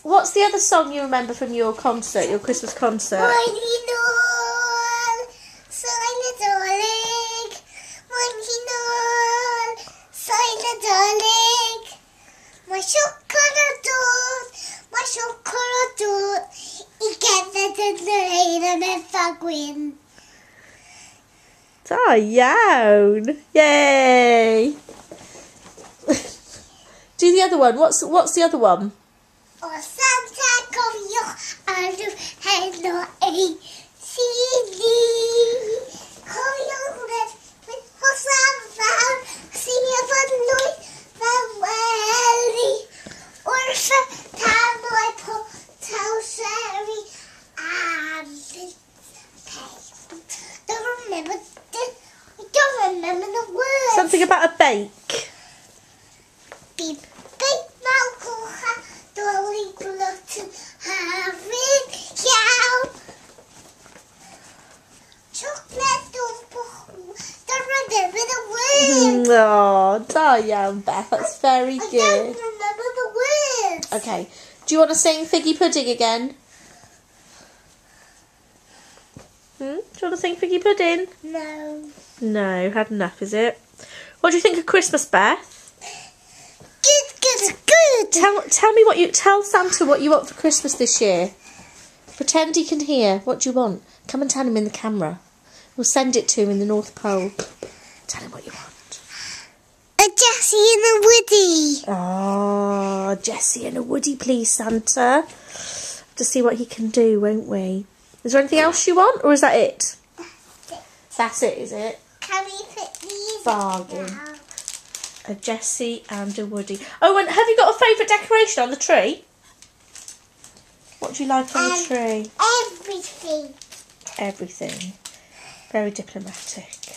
What's the other song you remember from your concert, your Christmas concert? Mighty Lord, silent darling, mighty Lord, silent darling, my chocolate dod, I get the rain and the fagwin. Da iawn! Yay! Do the other one. What's the other one? O Santa cofiwch henno cofiwch with hosan fawr sy'n efo nwy faweli wrth y tanwy potaw seri I don't remember the words. Something about a bake. Beep, beep, malcocha, dolly glutton, having yow. Chocolate don't remember the words. Oh, da iawn, Beth. That's very I good. don't remember the words. Okay. Do you want to sing Figgy Pudding again? Do you want to sing Figgy Pudding? No. No, had enough, is it? What do you think of Christmas, Beth? Good. Tell me what tell Santa what you want for Christmas this year. Pretend he can hear. What do you want? Come and tell him in the camera. We'll send it to him in the North Pole. Tell him what you want. A Jessie and a Woody. Oh, Jessie and a Woody, please, Santa. To see what he can do, won't we? Is there anything else you want, or is that it? That's it, is it? Can we put these Bargain. down? A Jessie and a Woody. Oh, and have you got a favourite decoration on the tree? What do you like on the tree? Everything. Everything. Very diplomatic.